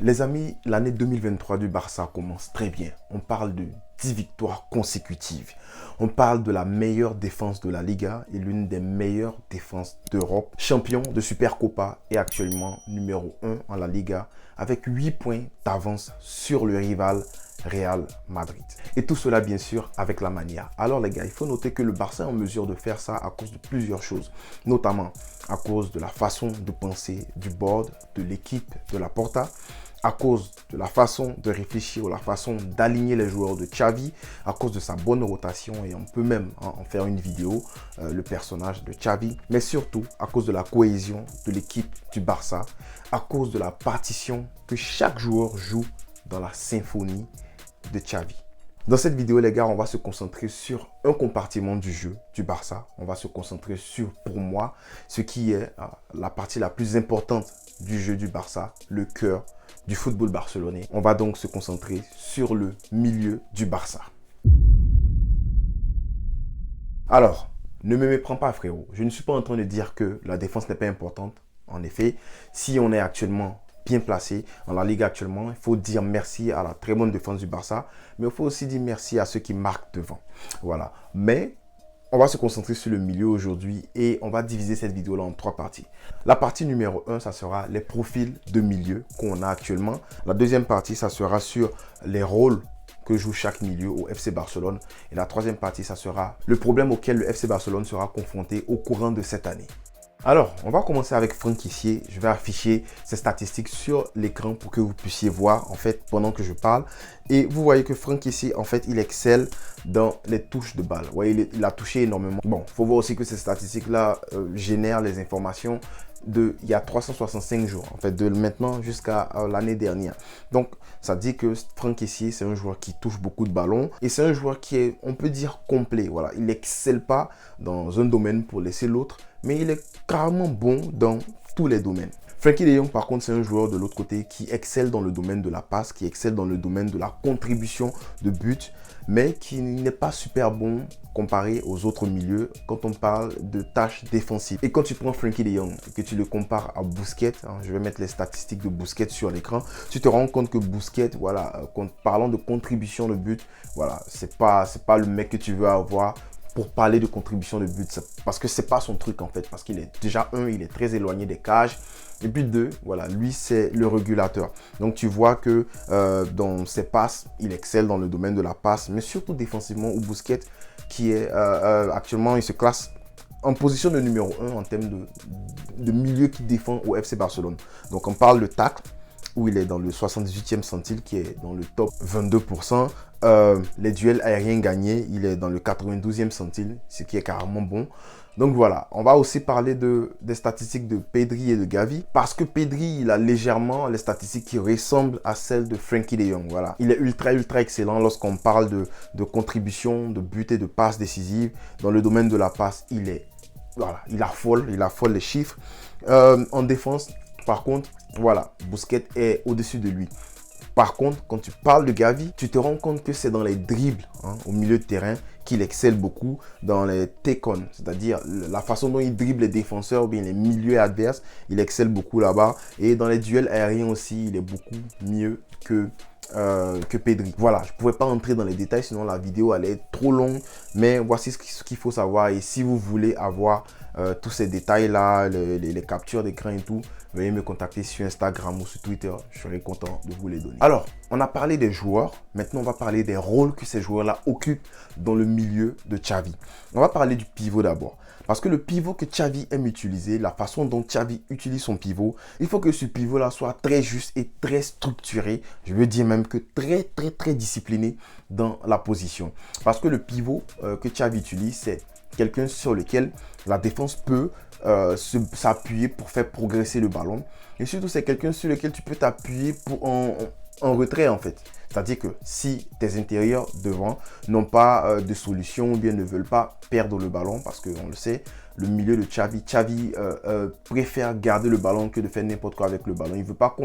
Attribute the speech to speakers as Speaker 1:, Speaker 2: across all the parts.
Speaker 1: Les amis, l'année 2023 du Barça commence très bien. On parle de 10 victoires consécutives. On parle de la meilleure défense de la Liga et l'une des meilleures défenses d'Europe. Champion de Supercopa et actuellement numéro 1 en la Liga avec 8 points d'avance sur le rival Real Madrid. Et tout cela bien sûr avec la manière. Alors les gars, il faut noter que le Barça est en mesure de faire ça à cause de plusieurs choses. Notamment à cause de la façon de penser du board, de l'équipe, de la Porta, à cause de la façon de réfléchir ou la façon d'aligner les joueurs de Xavi, à cause de sa bonne rotation, et on peut même en faire une vidéo, le personnage de Xavi, mais surtout à cause de la cohésion de l'équipe du Barça, à cause de la partition que chaque joueur joue dans la symphonie de Xavi. Dans cette vidéo, les gars, on va se concentrer sur un compartiment du jeu du Barça. On va se concentrer sur, pour moi, ce qui est la partie la plus importante du jeu du Barça, le cœur du football barcelonais. On va donc se concentrer sur le milieu du Barça. Alors, ne me méprends pas, frérot. Je ne suis pas en train de dire que la défense n'est pas importante. En effet, si on est actuellement bien placé en la Ligue actuellement, il faut dire merci à la très bonne défense du Barça, mais il faut aussi dire merci à ceux qui marquent devant. Voilà. Mais on va se concentrer sur le milieu aujourd'hui et on va diviser cette vidéo-là en 3 parties. La partie numéro 1, ça sera les profils de milieu qu'on a actuellement. La deuxième partie, ça sera sur les rôles que joue chaque milieu au FC Barcelone. Et la troisième partie, ça sera le problème auquel le FC Barcelone sera confronté au courant de cette année. Alors, on va commencer avec Franck Kessié. Je vais afficher ses statistiques sur l'écran pour que vous puissiez voir, en fait, pendant que je parle. Et vous voyez que Franck Kessié, en fait, il excelle dans les touches de balle. Vous voyez, il a touché énormément. Bon, il faut voir aussi que ces statistiques-là génèrent les informations il y a 365 jours, en fait, de maintenant jusqu'à l'année dernière. Donc, ça dit que Franck Kessié, c'est un joueur qui touche beaucoup de ballons et c'est un joueur qui est, on peut dire, complet. Voilà, il n'excelle pas dans un domaine pour laisser l'autre, mais il est carrément bon dans tous les domaines. Frenkie de Jong, par contre, c'est un joueur de l'autre côté qui excelle dans le domaine de la passe, qui excelle dans le domaine de la contribution de but, mais qui n'est pas super bon comparé aux autres milieux quand on parle de tâches défensives. Et quand tu prends Frenkie de Jong et que tu le compares à Busquets, je vais mettre les statistiques de Busquets sur l'écran, tu te rends compte que Busquets, voilà, parlant de contribution de but, voilà, c'est pas le mec que tu veux avoir pour parler de contribution de but, parce que c'est pas son truc en fait, parce qu'il est déjà il est très éloigné des cages, et puis 2, voilà, lui c'est le régulateur. Donc tu vois que dans ses passes, il excelle dans le domaine de la passe, mais surtout défensivement, où Busquets, qui est actuellement, il se classe en position de numéro 1 en termes de milieu qui défend au FC Barcelone. Donc on parle de tacle, où il est dans le 78e centile, qui est dans le top 22%. Les duels aériens gagnés, il est dans le 92e centile, ce qui est carrément bon. Donc voilà, on va aussi parler des statistiques de Pedri et de Gavi, parce que Pedri, il a légèrement les statistiques qui ressemblent à celles de Frenkie de Jong. Voilà. Il est ultra excellent lorsqu'on parle de contribution, de but et de passes décisives. Dans le domaine de la passe, il affole les chiffres. En défense, par contre, voilà, Busquets est au-dessus de lui. Par contre, quand tu parles de Gavi, tu te rends compte que c'est dans les dribbles, au milieu de terrain, qu'il excelle beaucoup, dans les take-on, c'est-à-dire la façon dont il dribble les défenseurs ou bien les milieux adverses, il excelle beaucoup là-bas. Et dans les duels aériens aussi, il est beaucoup mieux que Pedri. Voilà, je ne pouvais pas entrer dans les détails, sinon la vidéo allait être trop longue. Mais voici ce qu'il faut savoir. Et si vous voulez avoir tous ces détails-là, les captures d'écran et tout, veuillez me contacter sur Instagram ou sur Twitter. Je serai content de vous les donner. Alors, on a parlé des joueurs. Maintenant, on va parler des rôles que ces joueurs-là occupent dans le milieu de Xavi. On va parler du pivot d'abord. Parce que le pivot que Xavi aime utiliser, la façon dont Xavi utilise son pivot, il faut que ce pivot-là soit très juste et très structuré. Je veux dire même que très discipliné dans la position. Parce que le pivot que Xavi utilise, c'est quelqu'un sur lequel la défense peut s'appuyer pour faire progresser le ballon. Et surtout, c'est quelqu'un sur lequel tu peux t'appuyer pour en retrait en fait. C'est-à-dire que si tes intérieurs devant n'ont pas de solution ou bien ne veulent pas perdre le ballon, parce qu'on le sait, le milieu de Xavi préfère garder le ballon que de faire n'importe quoi avec le ballon. Il ne veut pas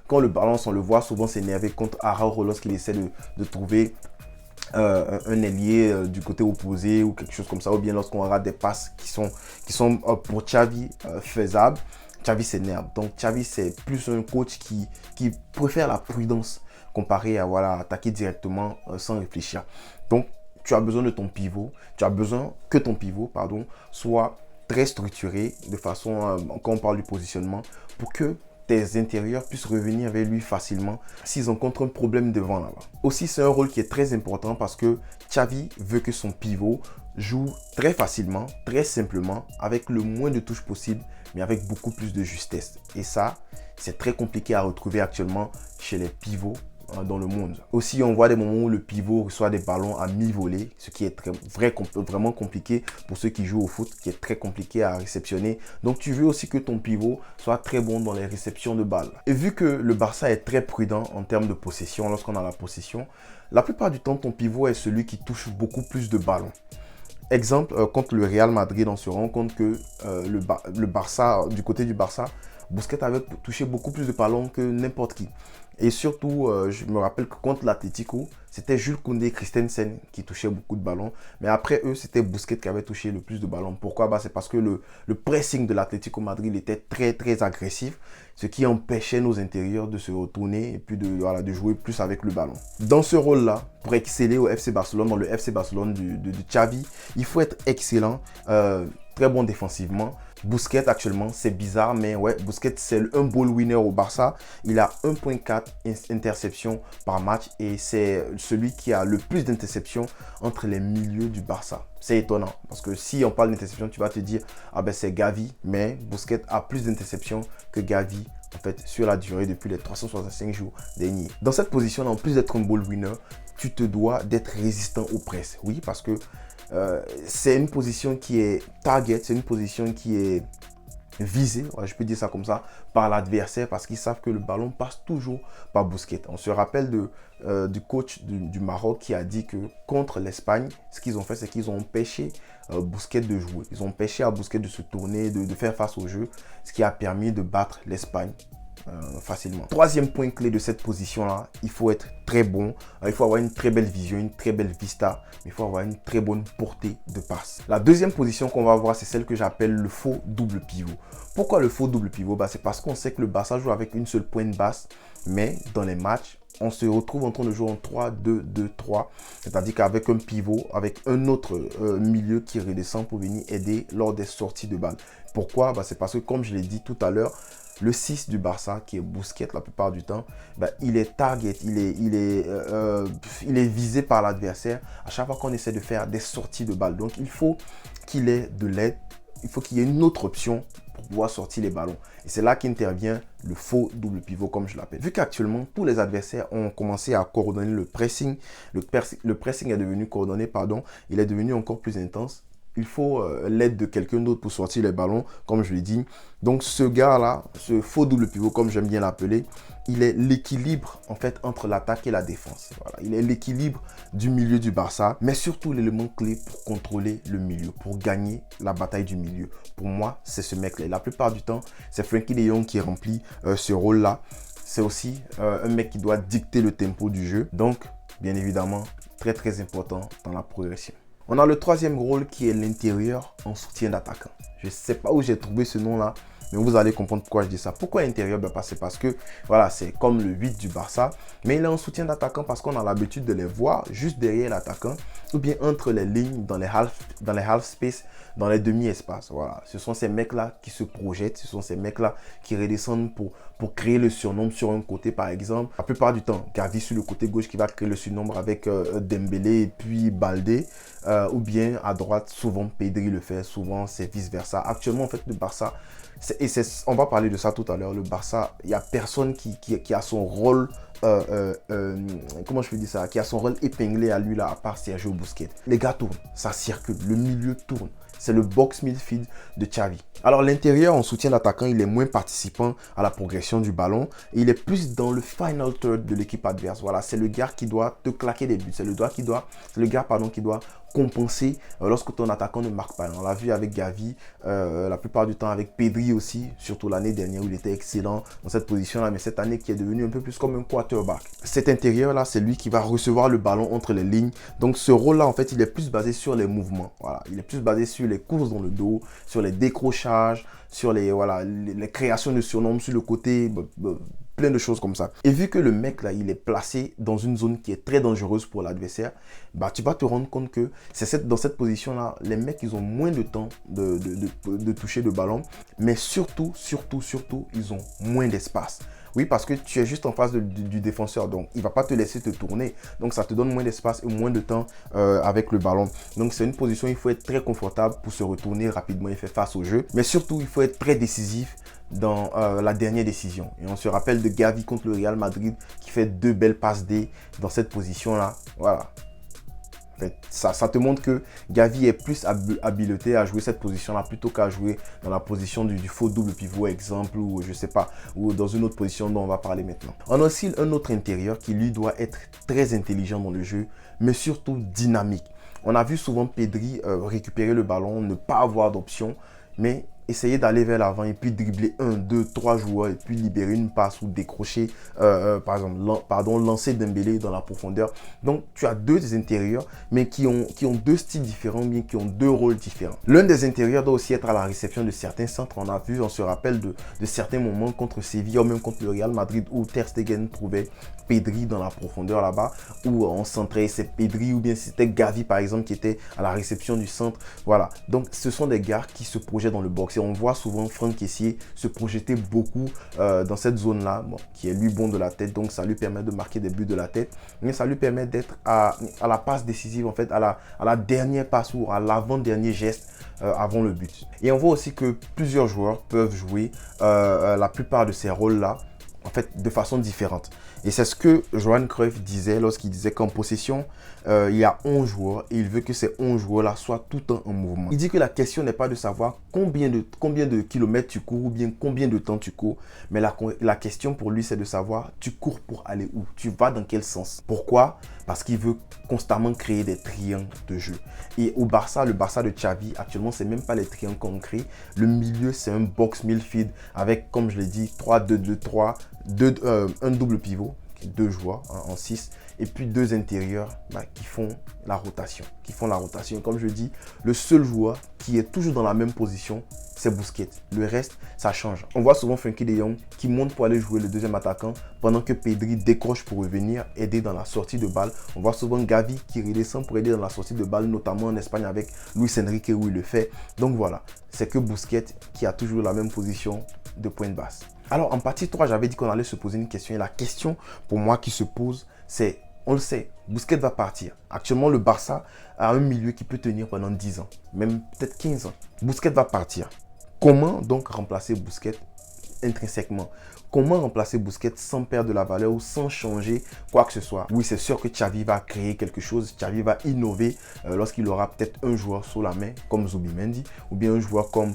Speaker 1: quand le balance, on le voit souvent s'énerver contre Araujo lorsqu'il essaie de trouver un ailier du côté opposé ou quelque chose comme ça, ou bien lorsqu'on aura des passes qui sont pour Xavi faisables. Xavi s'énerve. Donc Xavi, c'est plus un coach qui préfère la prudence comparé à voilà, attaquer directement sans réfléchir. Donc, tu as besoin de ton pivot, tu as besoin que ton pivot, soit très structuré de façon, quand on parle du positionnement, pour que tes intérieurs puissent revenir vers lui facilement s'ils rencontrent un problème devant là-bas. Aussi, c'est un rôle qui est très important parce que Xavi veut que son pivot joue très facilement, très simplement, avec le moins de touches possible, mais avec beaucoup plus de justesse. Et ça, c'est très compliqué à retrouver actuellement chez les pivots dans le monde. Aussi, on voit des moments où le pivot reçoit des ballons à mi-volée, ce qui est vraiment compliqué pour ceux qui jouent au foot, qui est très compliqué à réceptionner. Donc, tu veux aussi que ton pivot soit très bon dans les réceptions de balles. Et vu que le Barça est très prudent en termes de possession, lorsqu'on a la possession, la plupart du temps, ton pivot est celui qui touche beaucoup plus de ballons. Exemple, contre le Real Madrid, on se rend compte que le Barça, du côté du Barça, Busquets avait touché beaucoup plus de ballons que n'importe qui. Et surtout, je me rappelle que contre l'Atlético, c'était Jules Koundé et Christensen qui touchaient beaucoup de ballons. Mais après eux, c'était Busquets qui avait touché le plus de ballons. Pourquoi? C'est parce que le pressing de l'Atlético Madrid était très très agressif, ce qui empêchait nos intérieurs de se retourner et puis de jouer plus avec le ballon. Dans ce rôle-là, pour exceller au FC Barcelone, dans le FC Barcelone de Xavi, il faut être excellent, très bon défensivement. Busquets actuellement, c'est bizarre, mais ouais, Busquets c'est un ball winner au Barça. Il a 1.4 interceptions par match et c'est celui qui a le plus d'interceptions entre les milieux du Barça. C'est étonnant parce que si on parle d'interception, tu vas te dire ah ben c'est Gavi, mais Busquets a plus d'interceptions que Gavi en fait sur la durée depuis les 365 jours derniers. Dans cette position, en plus d'être un ball winner, tu te dois d'être résistant aux presses. Oui, parce que c'est une position qui est target, c'est une position qui est visée, je peux dire ça comme ça, par l'adversaire parce qu'ils savent que le ballon passe toujours par Busquets. On se rappelle du coach du Maroc qui a dit que contre l'Espagne, ce qu'ils ont fait, c'est qu'ils ont empêché Busquets de jouer. Ils ont empêché à Busquets de se tourner, de faire face au jeu, ce qui a permis de battre l'Espagne facilement. Troisième point clé de cette position-là, il faut être très bon. Il faut avoir une très belle vision, une très belle vista. Mais il faut avoir une très bonne portée de passe. La deuxième position qu'on va voir, c'est celle que j'appelle le faux double pivot. Pourquoi le faux double pivot? C'est parce qu'on sait que le Barça joue avec une seule pointe basse. Mais dans les matchs, on se retrouve en train de jouer en 3-2-2-3. C'est-à-dire qu'avec un pivot, avec un autre milieu qui redescend pour venir aider lors des sorties de balle. Pourquoi? C'est parce que comme je l'ai dit tout à l'heure, le 6 du Barça, qui est Busquets la plupart du temps, il est target, il est visé par l'adversaire à chaque fois qu'on essaie de faire des sorties de balles. Donc, il faut qu'il ait de l'aide, il faut qu'il y ait une autre option pour pouvoir sortir les ballons. Et c'est là qu'intervient le faux double pivot, comme je l'appelle. Vu qu'actuellement, tous les adversaires ont commencé à coordonner le pressing, le pressing est devenu coordonné, il est devenu encore plus intense. Il faut l'aide de quelqu'un d'autre pour sortir les ballons, comme je l'ai dit. Donc ce gars-là, ce faux double pivot, comme j'aime bien l'appeler, il est l'équilibre en fait entre l'attaque et la défense. Voilà. Il est l'équilibre du milieu du Barça, mais surtout l'élément clé pour contrôler le milieu, pour gagner la bataille du milieu. Pour moi, c'est ce mec-là. La plupart du temps, c'est Frenkie de Jong qui remplit ce rôle-là. C'est aussi un mec qui doit dicter le tempo du jeu. Donc, bien évidemment, très très important dans la progression. On a le troisième rôle qui est l'intérieur en soutien d'attaquant. Je ne sais pas où j'ai trouvé ce nom-là, mais vous allez comprendre pourquoi je dis ça. Pourquoi intérieur? C'est parce que voilà, c'est comme le 8 du Barça, mais il est en soutien d'attaquant parce qu'on a l'habitude de les voir juste derrière l'attaquant ou bien entre les lignes, dans les half space, dans les demi-espaces. Voilà, ce sont ces mecs-là qui se projettent, ce sont ces mecs-là qui redescendent pour créer le surnombre sur un côté, par exemple. La plupart du temps, Gavi sur le côté gauche qui va créer le surnombre avec Dembélé et puis Baldé. Ou bien à droite, souvent Pedri le fait, souvent c'est vice-versa. Actuellement, en fait, le Barça, on va parler de ça tout à l'heure, le Barça, il n'y a personne qui a son rôle, comment je peux dire ça, qui a son rôle épinglé à lui là, à part Sergio Busquets. Les gars tournent, ça circule, le milieu tourne. C'est le box midfield de Xavi. Alors l'intérieur en soutien d'attaquant, il est moins participant à la progression du ballon. Et il est plus dans le final third de l'équipe adverse. Voilà, c'est le gars qui doit te claquer des buts. C'est le gars qui doit compenser lorsque ton attaquant ne marque pas. On l'a vu avec Gavi, la plupart du temps avec Pedri aussi, surtout l'année dernière où il était excellent dans cette position-là, mais cette année qui est devenu un peu plus comme un quarterback. Cet intérieur-là, c'est lui qui va recevoir le ballon entre les lignes. Donc ce rôle-là, en fait, il est plus basé sur les mouvements. Voilà, il est plus basé sur les courses dans le dos, sur les décrochages, sur les créations de surnoms sur le côté, plein de choses comme ça. Et vu que le mec là, il est placé dans une zone qui est très dangereuse pour l'adversaire, bah tu vas te rendre compte que dans cette position là, les mecs ils ont moins de temps de toucher le ballon, mais surtout, ils ont moins d'espace. Oui, parce que tu es juste en face du défenseur, donc il ne va pas te laisser te tourner. Donc ça te donne moins d'espace et moins de temps avec le ballon. Donc c'est une position, il faut être très confortable pour se retourner rapidement et faire face au jeu. Mais surtout, il faut être très décisif dans la dernière décision. Et on se rappelle de Gavi contre le Real Madrid qui fait 2 belles passes D dans cette position-là. Voilà. En fait, ça te montre que Gavi est plus habilité à jouer cette position-là plutôt qu'à jouer dans la position du faux double pivot, exemple, ou je sais pas, ou dans une autre position dont on va parler maintenant. On a aussi un autre intérieur qui lui doit être très intelligent dans le jeu, mais surtout dynamique. On a vu souvent Pedri récupérer le ballon, ne pas avoir d'option, mais essayer d'aller vers l'avant et puis dribbler 1, 2, 3 joueurs et puis libérer une passe ou décrocher, par exemple, lancer Dembélé dans la profondeur. Donc, tu as deux des intérieurs, mais qui ont deux styles différents, bien qui ont deux rôles différents. L'un des intérieurs doit aussi être à la réception de certains centres. On se rappelle de certains moments contre Séville ou même contre le Real Madrid où Ter Stegen trouvait Pedri dans la profondeur là-bas, où on centrait, c'est Pedri ou bien c'était Gavi par exemple qui était à la réception du centre. Voilà, donc ce sont des gars qui se projettent dans le box et on voit souvent Franck Kessié se projeter beaucoup dans cette zone-là, qui est lui bon de la tête, donc ça lui permet de marquer des buts de la tête, mais ça lui permet d'être à la passe décisive en fait, à la dernière passe ou à l'avant-dernier geste avant le but. Et on voit aussi que plusieurs joueurs peuvent jouer la plupart de ces rôles-là en fait de façon différente. Et c'est ce que Johan Cruyff disait lorsqu'il disait qu'en possession, il y a 11 joueurs et il veut que ces 11 joueurs-là soient tout le temps en mouvement. Il dit que la question n'est pas de savoir combien de kilomètres tu cours ou bien combien de temps tu cours, mais la question pour lui, c'est de savoir tu cours pour aller où, tu vas dans quel sens. Pourquoi? Parce qu'il veut constamment créer des triangles de jeu. Et au Barça, le Barça de Xavi, actuellement, c'est même pas les triangles qu'on crée. Le milieu, c'est un box midfield avec, comme je l'ai dit, 3-2-2-3, un double pivot, 2 joueurs en 6, et puis 2 intérieurs qui font la rotation. Comme je dis, le seul joueur qui est toujours dans la même position, c'est Busquets. Le reste, ça change. On voit souvent Frenkie de Jong qui monte pour aller jouer le deuxième attaquant pendant que Pedri décroche pour revenir aider dans la sortie de balle. On voit souvent Gavi qui redescend pour aider dans la sortie de balle, notamment en Espagne avec Luis Enrique où il le fait. Donc voilà, c'est que Busquets qui a toujours la même position de pointe basse. Alors en partie 3, j'avais dit qu'on allait se poser une question et la question pour moi qui se pose, c'est, on le sait, Busquets va partir. Actuellement, le Barça a un milieu qui peut tenir pendant 10 ans, même peut-être 15 ans. Busquets va partir. Comment donc remplacer Busquets intrinsèquement? Comment remplacer Busquets sans perdre de la valeur ou sans changer quoi que ce soit? Oui, c'est sûr que Xavi va créer quelque chose. Xavi va innover lorsqu'il aura peut-être un joueur sous la main comme Zubimendi ou bien un joueur comme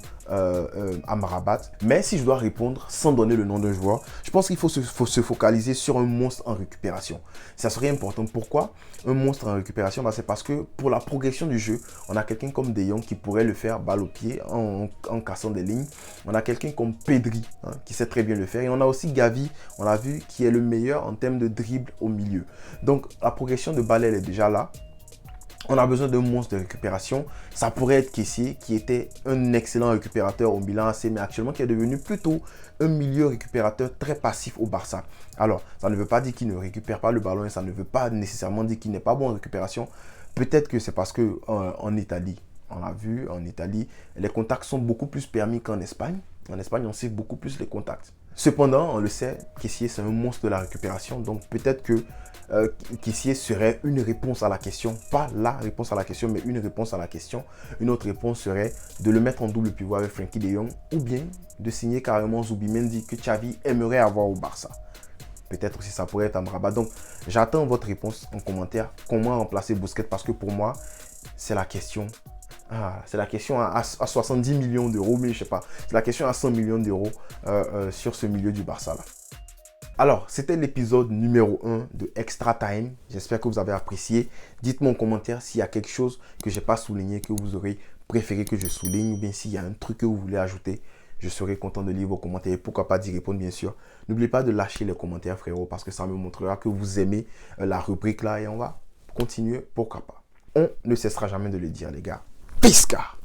Speaker 1: Amrabat. Mais si je dois répondre sans donner le nom d'un joueur, je pense qu'il faut se focaliser sur un monstre en récupération. Ça serait important. Pourquoi un monstre en récupération? C'est parce que pour la progression du jeu, on a quelqu'un comme De Jong qui pourrait le faire balle au pied en cassant des lignes. On a quelqu'un comme Pedri qui sait très bien le faire. Et on a aussi Gavi, on l'a vu, qui est le meilleur en termes de dribble au milieu. Donc la progression de balle, elle est déjà là. On a besoin d'un monstre de récupération. Ça pourrait être Kessié, qui était un excellent récupérateur au Milan AC, mais actuellement qui est devenu plutôt un milieu récupérateur très passif au Barça. Alors, ça ne veut pas dire qu'il ne récupère pas le ballon et ça ne veut pas nécessairement dire qu'il n'est pas bon en récupération. Peut-être que c'est parce que en Italie, on l'a vu, en Italie, les contacts sont beaucoup plus permis qu'en Espagne. En Espagne, on cible beaucoup plus les contacts. Cependant, on le sait, Kessié, c'est un monstre de la récupération. Donc, peut-être que Kessié serait une réponse à la question. Pas la réponse à la question, mais une réponse à la question. Une autre réponse serait de le mettre en double pivot avec Frenkie de Jong ou bien de signer carrément Zubimendi que Xavi aimerait avoir au Barça. Peut-être aussi ça pourrait être Amrabat. Donc, j'attends votre réponse en commentaire. Comment remplacer Busquets? Parce que pour moi, c'est la question. C'est la question à 70 millions d'euros, mais je sais pas. C'est la question à 100 millions d'euros sur ce milieu du Barça là. Alors, c'était l'épisode numéro 1 de Extra Time. J'espère que vous avez apprécié. Dites-moi en commentaire s'il y a quelque chose que je n'ai pas souligné, que vous aurez préféré que je souligne, ou bien s'il y a un truc que vous voulez ajouter. Je serai content de lire vos commentaires et pourquoi pas d'y répondre, bien sûr. N'oubliez pas de lâcher les commentaires, frérot, parce que ça me montrera que vous aimez la rubrique là et on va continuer, pourquoi pas. On ne cessera jamais de le dire, les gars. Peace, gars.